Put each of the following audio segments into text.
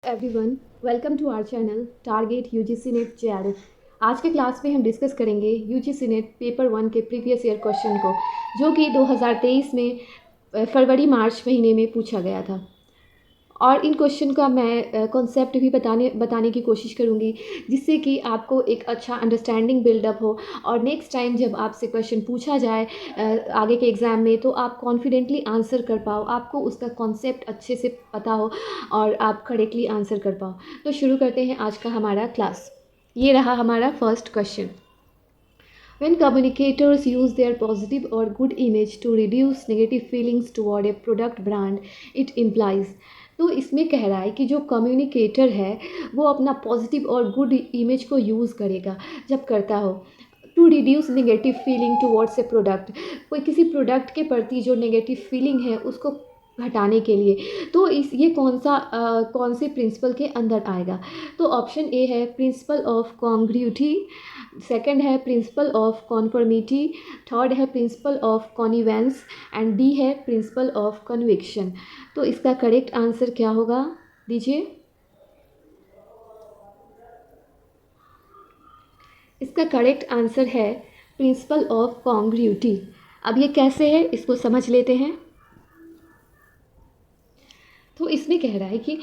Everyone, welcome to our channel target UGC NET JRF. आज के class में हम डिस्कस करेंगे यूजीसी नेट पेपर 1 के प्रीवियस ईयर क्वेश्चन को, जो कि 2023 में फरवरी मार्च महीने में पूछा गया था। और इन क्वेश्चन का मैं कॉन्सेप्ट भी बताने की कोशिश करूँगी, जिससे कि आपको एक अच्छा अंडरस्टैंडिंग बिल्डअप हो और नेक्स्ट टाइम जब आपसे क्वेश्चन पूछा जाए आगे के एग्ज़ाम में, तो आप कॉन्फिडेंटली आंसर कर पाओ, आपको उसका कॉन्सेप्ट अच्छे से पता हो और आप करेक्टली आंसर कर पाओ। तो शुरू करते हैं आज का हमारा क्लास। ये रहा हमारा first question. When communicators use their positive or good image to reduce negative feelings toward a product brand, it implies। तो इसमें कह रहा है कि जो कम्युनिकेटर है वो अपना पॉजिटिव और गुड इमेज को यूज़ करेगा जब करता हो to reduce negative feeling towards a product. कोई किसी प्रोडक्ट के प्रति जो नेगेटिव फीलिंग है उसको हटाने के लिए। तो ये कौन से प्रिंसिपल के अंदर आएगा? तो ऑप्शन ए है प्रिंसिपल ऑफ कॉन्ग्रुइटी, सेकंड है प्रिंसिपल ऑफ कॉन्फर्मिटी, थर्ड है प्रिंसिपल ऑफ कॉनिवेंस एंड डी है प्रिंसिपल ऑफ कन्विक्शन। तो इसका करेक्ट आंसर क्या होगा, दीजिए। इसका करेक्ट आंसर है प्रिंसिपल ऑफ कॉन्ग्रुइटी। अब ये कैसे है इसको समझ लेते हैं। तो इसमें कह रहा है कि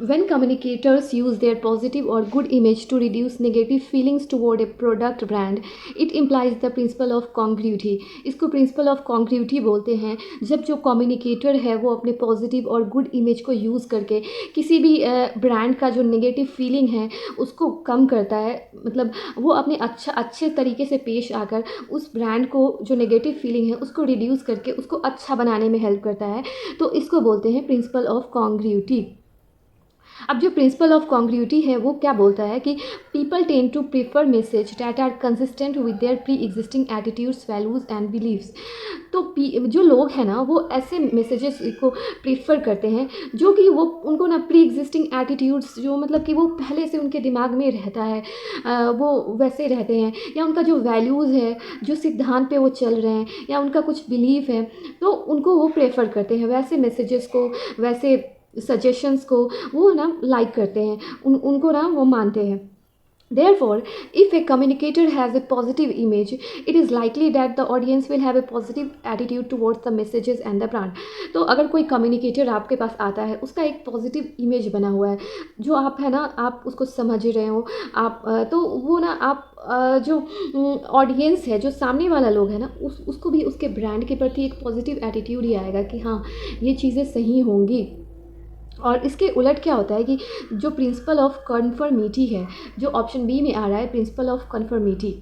when communicators use their positive or good image to reduce negative feelings toward a product brand, it implies the principle of congruity। इसको principle of congruity बोलते हैं जब जो कम्युनिकेटर है वो अपने पॉजिटिव और गुड इमेज को यूज़ करके किसी भी ब्रांड का जो नेगेटिव फीलिंग है उसको कम करता है। मतलब वो अपने अच्छे तरीके से पेश आकर उस ब्रांड को जो नेगेटिव फीलिंग है उसको रिड्यूस करके उसको अच्छा बनाने में हेल्प करता है। तो इसको बोलते हैं प्रिंसिपल ऑफ कॉन्ग्रुइटी। अब जो प्रिंसिपल ऑफ कॉन्ग्रुइटी है वो क्या बोलता है कि people tend to prefer message that are consistent with their pre existing attitudes, values and beliefs. तो जो लोग हैं ना वो ऐसे मैसेजेस को प्रीफर करते हैं जो कि वो उनको ना प्री एग्जिस्टिंग एटीट्यूड्स, जो मतलब कि वो पहले से उनके दिमाग में रहता है, वो वैसे रहते हैं, या उनका जो वैल्यूज़ है, जो सिद्धांत पे वो चल रहे हैं, या उनका कुछ बिलीफ है, तो उनको वो प्रेफर करते हैं, वैसे मैसेजेस को, वैसे सजेशंस को वो ना लाइक करते हैं, उनको ना वो मानते हैं। Therefore, if a communicator has a positive image, it is likely that the audience will have a positive attitude towards the messages and the brand। तो अगर कोई कम्युनिकेटर आपके पास आता है, उसका एक पॉजिटिव इमेज बना हुआ है, जो आप है ना आप उसको समझ रहे हो, आप तो वो ना आप जो ऑडियंस है, जो सामने वाला लोग है ना, उसको भी उसके ब्रांड के प्रति एक पॉजिटिव एटीट्यूड ही आएगा कि हाँ ये चीज़ें सही होंगी। और इसके उलट क्या होता है कि जो प्रिंसिपल ऑफ कन्फर्मिटी है, जो ऑप्शन बी में आ रहा है प्रिंसिपल ऑफ कन्फर्मिटी,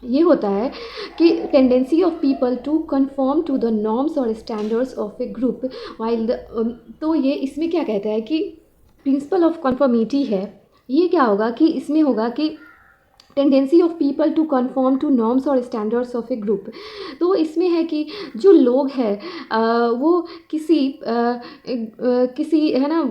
ये होता है कि tendency of people to confirm to the norms और standards of a group while the. तो ये इसमें क्या कहता है कि प्रिंसिपल ऑफ कन्फर्मिटी है, ये क्या होगा कि इसमें होगा कि tendency of people to confirm to norms और स्टैंडर्ड्स ऑफ ए ग्रुप। तो इसमें है कि जो लोग हैं वो किसी है ना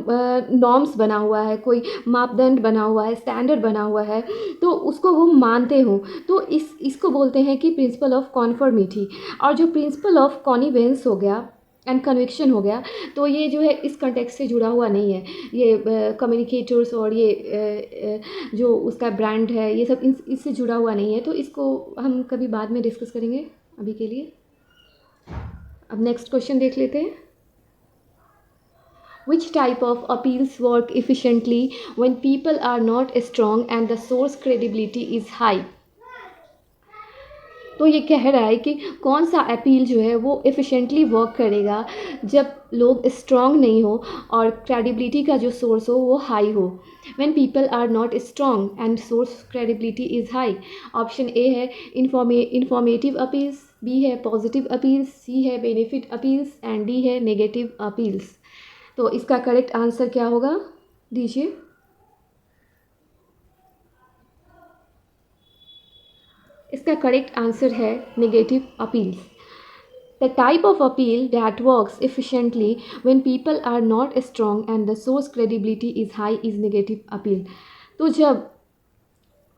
नॉर्म्स बना हुआ है, कोई मापदंड बना हुआ है, स्टैंडर्ड बना हुआ है, तो उसको वो मानते हो, तो इसको बोलते हैं कि प्रिंसिपल ऑफ कॉन्फर्मिटी। और जो प्रिंसिपल ऑफ कॉनिवेंस हो गया एंड कन्विक्शन हो गया, तो ये जो है इस कंटेक्स्ट से जुड़ा हुआ नहीं है। ये कम्युनिकेटर्स और ये जो उसका ब्रांड है, ये सब इससे जुड़ा हुआ नहीं है। तो इसको हम कभी बाद में डिस्कस करेंगे। अभी के लिए अब नेक्स्ट क्वेश्चन देख लेते हैं। Which type of appeals work efficiently when people are not strong and the source credibility is high? तो ये कह रहा है कि कौन सा अपील जो है वो एफिशिएंटली वर्क करेगा जब लोग स्ट्रॉन्ग नहीं हो और क्रेडिबिलिटी का जो सोर्स हो वो हाई हो। When people are not strong and source credibility is high. Option A है इंफॉर्मेटिव अपील्स, बी है पॉजिटिव अपील्स, सी है बेनिफिट अपील्स एंड डी है नेगेटिव अपील्स। तो इसका करेक्ट आंसर क्या होगा, दीजिए। इसका करेक्ट आंसर है negative appeals. The type of appeal that works efficiently when people are not strong and the source credibility is high is negative appeal। तो जब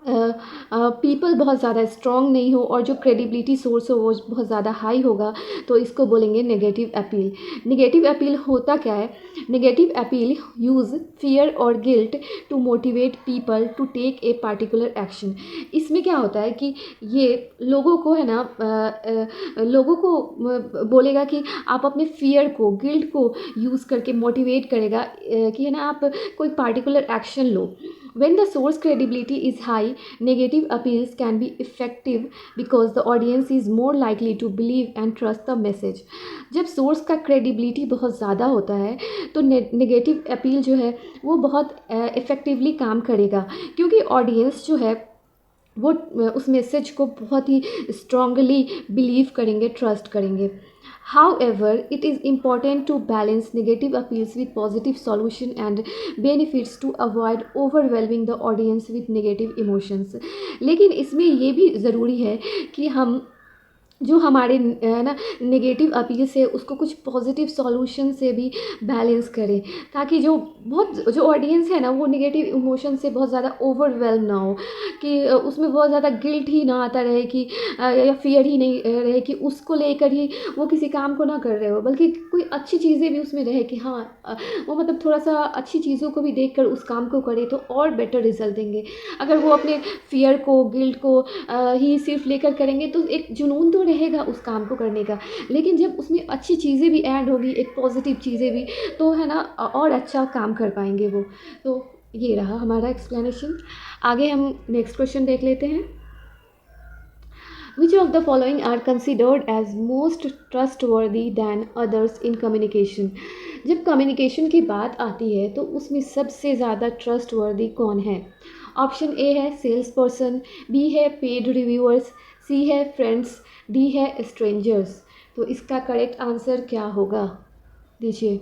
पीपल बहुत ज़्यादा स्ट्रॉन्ग नहीं हो और जो क्रेडिबिलिटी सोर्स हो वो बहुत ज़्यादा हाई होगा, तो इसको बोलेंगे नेगेटिव अपील। नेगेटिव अपील होता क्या है? नेगेटिव अपील यूज़ फियर और guilt to motivate people to take a particular action. इसमें क्या होता है कि ये लोगों को है ना, लोगों को बोलेगा कि आप अपने फियर को, गिल्ट को यूज़ करके मोटिवेट करेगा कि है ना, आप कोई particular action low. When the source credibility is high, negative appeals can be effective because the audience is more likely to believe and trust the message. जब सोर्स का क्रेडिबिलिटी बहुत ज़्यादा होता है तो नेगेटिव अपील जो है वो बहुत इफ़ेक्टिवली काम करेगा, क्योंकि ऑडियंस जो है वो उस मैसेज को बहुत ही स्ट्रांगली बिलीव करेंगे, ट्रस्ट करेंगे। However, it is important to balance negative appeals with positive solution and benefits to avoid overwhelming the audience with negative emotions. लेकिन इसमें ये भी ज़रूरी है कि हम जो हमारे है ना नेगेटिव अपील से उसको कुछ पॉजिटिव सॉल्यूशन से भी बैलेंस करें, ताकि जो बहुत जो ऑडियंस है ना वो नेगेटिव इमोशन से बहुत ज़्यादा ओवरवेल्म ना हो, कि उसमें बहुत ज़्यादा गिल्ट ही ना आता रहे कि या फियर ही नहीं रहे कि उसको लेकर ही वो किसी काम को ना कर रहे हो, बल्कि कोई अच्छी चीज़ें भी उसमें रहे कि हाँ वो मतलब थोड़ा सा अच्छी चीज़ों को भी देख कर उस काम को करे तो और बेटर रिजल्ट देंगे। अगर वो अपने फियर को, गिल्ट को ही सिर्फ लेकर करेंगे तो एक जुनून तो रहेगा उस काम को करने का, लेकिन जब उसमें अच्छी चीज़ें भी ऐड होगी, एक पॉजिटिव चीज़ें भी, तो है ना और अच्छा काम कर पाएंगे वो। तो ये रहा हमारा एक्सप्लेनेशन। आगे हम नेक्स्ट क्वेश्चन देख लेते हैं। Which of the following are considered as most trustworthy than others in communication? जब कम्युनिकेशन की बात आती है तो उसमें सबसे ज़्यादा ट्रस्टवर्दी कौन है? ऑप्शन ए है सेल्स पर्सन, बी है पेड रिव्यूअर्स, सी है फ्रेंड्स, डी है स्ट्रेंजर्स। तो इसका करेक्ट आंसर क्या होगा? दीजिए।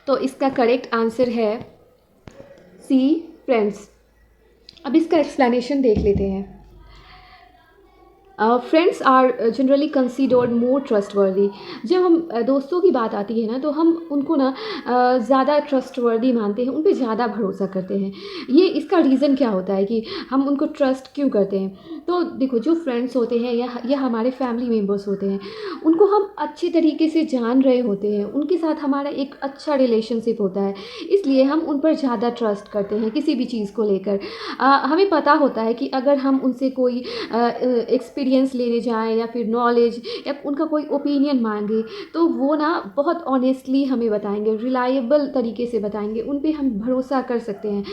तो इसका करेक्ट आंसर है सी, फ्रेंड्स। अब इसका एक्सप्लेनेशन देख लेते हैं। Friends are generally considered more trustworthy. जब हम दोस्तों की बात आती है ना तो हम उनको ना ज़्यादा ट्रस्टवर्दी मानते हैं, उन पे ज़्यादा भरोसा करते हैं। ये इसका रीज़न क्या होता है कि हम उनको ट्रस्ट क्यों करते हैं? तो देखो, जो फ्रेंड्स होते हैं या हमारे फैमिली मेम्बर्स होते हैं, उनको हम अच्छे तरीके से जान रहे होते हैं, उनके साथ हमारा एक अच्छा रिलेशनशिप होता है, इसलिए हम उन पर ज़्यादा ट्रस्ट करते हैं किसी भी चीज़ को लेकर। हमें पता होता है कि अगर हम उनसे कोई एक्सपीरियंस लेने जाएँ या फिर नॉलेज या उनका कोई ओपिनियन मांगे तो वो ना बहुत ऑनेस्टली हमें बताएंगे, रिलायबल तरीके से बताएंगे, उन पे हम भरोसा कर सकते हैं।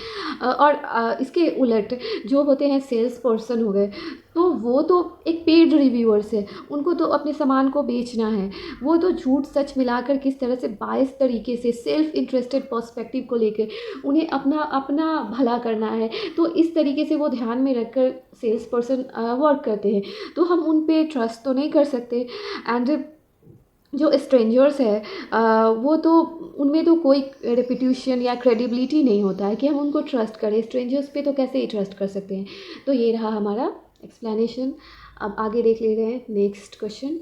और इसके उलट जो होते हैं सेल्स पर्सन हो गए, तो वो तो एक पेड रिव्यूअर्स है, उनको तो अपने सामान को बेचना है, वो तो झूठ सच मिलाकर किस तरह से बायस तरीके से सेल्फ इंटरेस्टेड पर्सपेक्टिव को लेकर उन्हें अपना अपना भला करना है, तो इस तरीके से वो ध्यान में रखकर सेल्स पर्सन वर्क करते हैं, तो हम उन पे ट्रस्ट तो नहीं कर सकते। एंड जो स्ट्रेंजर्स है वो तो उनमें तो कोई रेपुटेशन या क्रेडिबिलिटी नहीं होता है कि हम उनको ट्रस्ट करें, स्ट्रेंजर्स पे तो कैसे ही ट्रस्ट कर सकते हैं। तो ये रहा हमारा एक्सप्लेनेशन। अब आगे देख ले रहे हैं next question.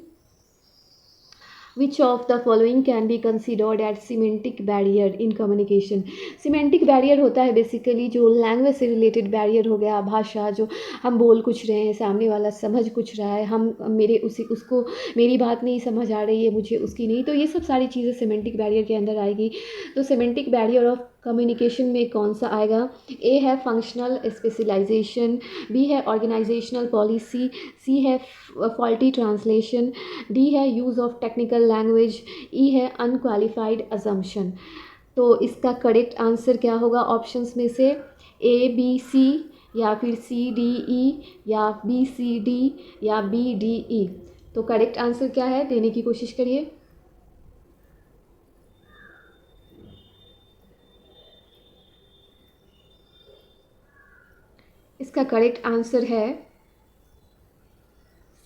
Which of the following can be considered as semantic barrier in communication? Semantic barrier होता है बेसिकली जो लैंग्वेज से रिलेटेड बैरियर हो गया, भाषा, जो हम बोल कुछ रहे हैं, सामने वाला समझ कुछ रहा है, हम मेरे उसको मेरी बात नहीं समझ आ रही है, मुझे उसकी नहीं, तो ये सब सारी चीज़ें सेमेंटिक बैरियर के अंदर आएगी। तो सेमेंटिक बैरियर ऑफ कम्युनिकेशन में कौन सा आएगा? ए है फंक्शनल स्पेशलाइजेशन, बी है ऑर्गेनाइजेशनल पॉलिसी, सी है फॉल्टी ट्रांसलेशन, डी है यूज़ ऑफ टेक्निकल लैंग्वेज, ई है अनक्वालिफाइड अजम्पशन। तो इसका करेक्ट आंसर क्या होगा ऑप्शंस में से? ए बी सी, या फिर सी डी ई, या बी सी डी, या बी डी ई। तो करेक्ट आंसर क्या है, देने की कोशिश करिए। इसका करेक्ट आंसर है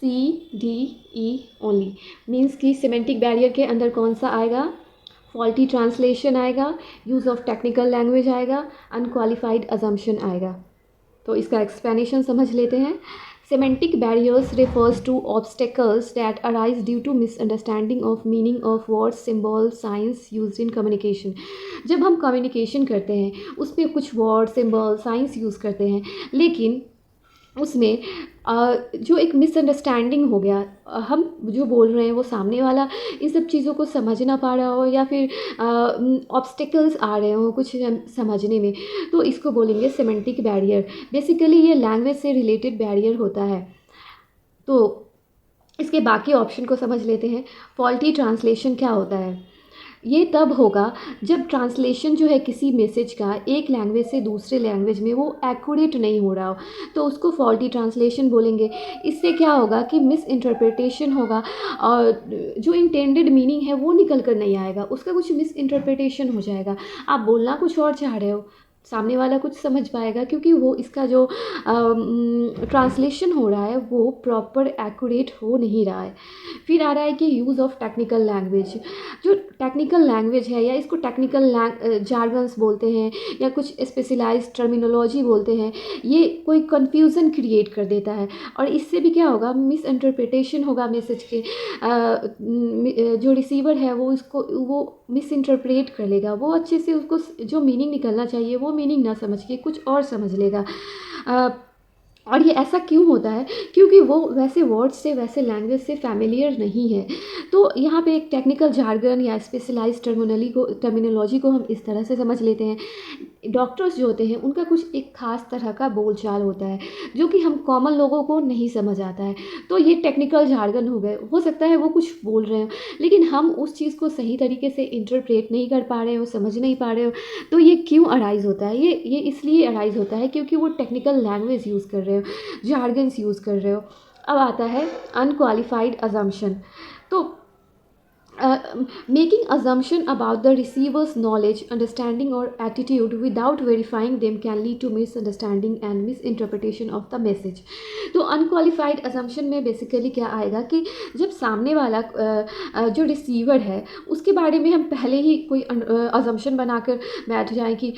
C D E only. Means कि सिमेंटिक बैरियर के अंदर कौन सा आएगा? फॉल्टी ट्रांसलेशन आएगा, यूज़ ऑफ टेक्निकल लैंग्वेज आएगा, अनक्वालिफाइड अजम्पशन आएगा। तो इसका एक्सप्लेनेशन समझ लेते हैं। Semantic barriers refers to obstacles that arise due to misunderstanding of meaning of words, symbols, signs used in communication. जब हम कम्युनिकेशन करते हैं उसमें कुछ वर्ड, सिंबल, साइंस यूज़ करते हैं, लेकिन उसमें जो एक मिसअंडरस्टैंडिंग हो गया, हम जो बोल रहे हैं वो सामने वाला इन सब चीज़ों को समझ ना पा रहा हो, या फिर ऑब्स्टिकल्स आ रहे हो कुछ समझने में, तो इसको बोलेंगे सेमेंटिक बैरियर। बेसिकली ये लैंग्वेज से रिलेटेड बैरियर होता है। तो इसके बाकी ऑप्शन को समझ लेते हैं। फॉल्टी ट्रांसलेशन क्या होता है? ये तब होगा जब ट्रांसलेशन जो है किसी मैसेज का एक लैंग्वेज से दूसरे लैंग्वेज में वो एक्यूरेट नहीं हो रहा हो, तो उसको फॉल्टी ट्रांसलेशन बोलेंगे। इससे क्या होगा कि मिस इंटरप्रिटेशन होगा और जो इंटेंडेड मीनिंग है वो निकल कर नहीं आएगा, उसका कुछ मिस इंटरप्रिटेशन हो जाएगा। आप बोलना कुछ और चाह रहे हो, सामने वाला कुछ समझ पाएगा, क्योंकि वो इसका जो ट्रांसलेशन हो रहा है वो प्रॉपर एक्यूरेट हो नहीं रहा है। फिर आ रहा है कि यूज़ ऑफ टेक्निकल लैंग्वेज। जो टेक्निकल लैंग्वेज है, या इसको टेक्निकल जार्गन्स बोलते हैं, या कुछ स्पेशलाइज्ड टर्मिनोलॉजी बोलते हैं, ये कोई कन्फ्यूज़न क्रिएट कर देता है, और इससे भी क्या होगा, मिस इंटरप्रिटेशन होगा मैसेज के। जो रिसीवर है वो वो मिस इंटरप्रेट कर लेगा, वो अच्छे से उसको जो मीनिंग निकलना चाहिए वो मीनिंग ना समझ के कुछ और समझ लेगा। और ये ऐसा क्यों होता है? क्योंकि वो वैसे वर्ड से, वैसे लैंग्वेज से फैमिलियर नहीं है। तो यहाँ पे एक टेक्निकल जार्गन या स्पेशलाइज्ड टर्मिनोलॉजी को हम इस तरह से समझ लेते हैं। डॉक्टर्स जो होते हैं उनका कुछ एक ख़ास तरह का बोलचाल होता है जो कि हम कॉमन लोगों को नहीं समझ आता है, तो ये टेक्निकल जार्गन हो गए। हो सकता है वो कुछ बोल रहे हो, लेकिन हम उस चीज़ को सही तरीके से इंटरप्रेट नहीं कर पा रहे हो, समझ नहीं पा रहे हो। तो ये क्यों अराइज़ होता है? ये इसलिए अराइज़ होता है क्योंकि वो टेक्निकल लैंग्वेज यूज़ कर रहे हो, जार्गन्स यूज़ कर रहे हो। अब आता है अनक्वालिफाइड अजम्पशन। तो making assumption about the receiver's knowledge, understanding or attitude without verifying them can lead to misunderstanding and misinterpretation of the message. तो अनक्वालिफाइड अजम्पशन में बेसिकली क्या आएगा कि जब सामने वाला जो रिसीवर है उसके बारे में हम पहले ही कोई अजम्पशन बनाकर बैठ जाएं कि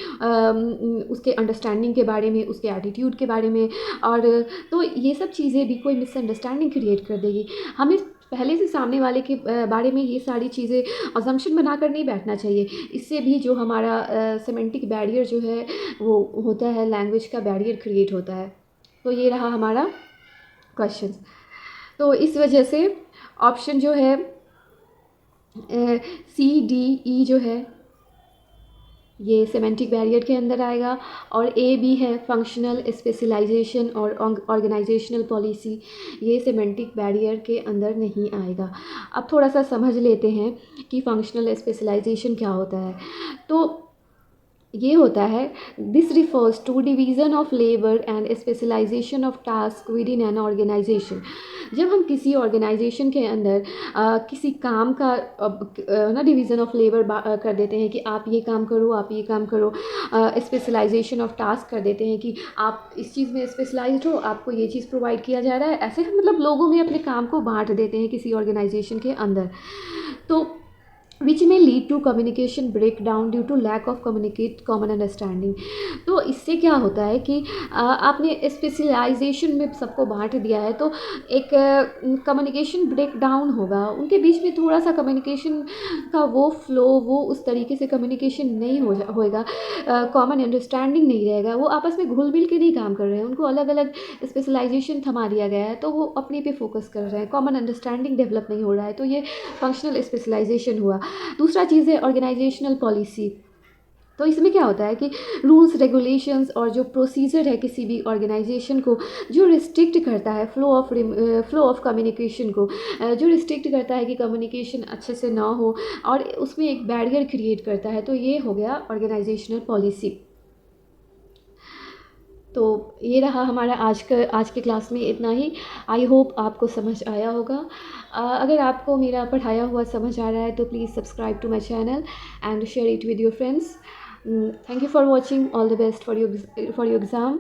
उसके अंडरस्टैंडिंग के बारे में, उसके एटीट्यूड के बारे में, और तो ये सब चीज़ें भी कोई मिसअंडरस्टैंडिंग क्रिएट कर देगी। हमें पहले से सामने वाले के बारे में ये सारी चीज़ें अजम्पशन बनाकर नहीं बैठना चाहिए। इससे भी जो हमारा सेमेंटिक बैरियर जो है वो होता है, लैंग्वेज का बैरियर क्रिएट होता है। तो ये रहा हमारा क्वेश्चन। तो इस वजह से ऑप्शन जो है सी डी ई जो है ये सेमेंटिक बैरियर के अंदर आएगा, और ए बी है फंक्शनल स्पेशलाइजेशन और ऑर्गेनाइजेशनल पॉलिसी, ये सेमेंटिक बैरियर के अंदर नहीं आएगा। अब थोड़ा सा समझ लेते हैं कि फंक्शनल स्पेशलाइजेशन क्या होता है। तो ये होता है, this refers to division of labour and specialisation of task within an organisation. जब हम किसी ऑर्गेनाइजेशन के अंदर किसी काम का ना डिवीज़न ऑफ लेबर कर देते हैं कि आप ये काम करो, आप ये काम करो, स्पेशलाइजेशन ऑफ टास्क कर देते हैं कि आप इस चीज़ में स्पेशलाइज्ड हो, आपको ये चीज़ प्रोवाइड किया जा रहा है, ऐसे हम मतलब लोगों में अपने काम को बांट देते हैं किसी ऑर्गेनाइजेशन के अंदर। तो विच में lead to communication break down due to lack of communicate common understanding. तो इससे क्या होता है कि आपने स्पेशलाइजेशन में सबको बांट दिया है, तो एक कम्युनिकेशन ब्रेक डाउन होगा, उनके बीच में थोड़ा सा कम्युनिकेशन का वो फ्लो, वो उस तरीके से कम्युनिकेशन नहीं होएगा, कॉमन अंडरस्टैंडिंग नहीं रहेगा, वो आपस में घुल मिल के नहीं काम कर रहे हैं, उनको अलग अलग स्पेशलाइजेशन थमा दिया गया है, तो वो अपने पे फोकस कर रहे हैं, कॉमन अंडरस्टैंडिंग डेवलप नहीं हो रहा है, तो ये फंक्शनल स्पेशलाइजेशन हुआ। दूसरा चीज़ है ऑर्गेनाइजेशनल पॉलिसी। तो इसमें क्या होता है कि रूल्स, रेगुलेशंस और जो प्रोसीजर है किसी भी ऑर्गेनाइजेशन को जो रिस्ट्रिक्ट करता है फ्लो ऑफ कम्युनिकेशन को, जो रिस्ट्रिक्ट करता है कि कम्युनिकेशन अच्छे से ना हो और उसमें एक बैरियर क्रिएट करता है, तो ये हो गया ऑर्गेनाइजेशनल पॉलिसी। तो ये रहा हमारा आज के क्लास में इतना ही। आई होप आपको समझ आया होगा। अगर आपको मेरा पढ़ाया हुआ समझ आ रहा है तो please subscribe to my channel and share it with your friends. Thank you for watching. All the best for your exam.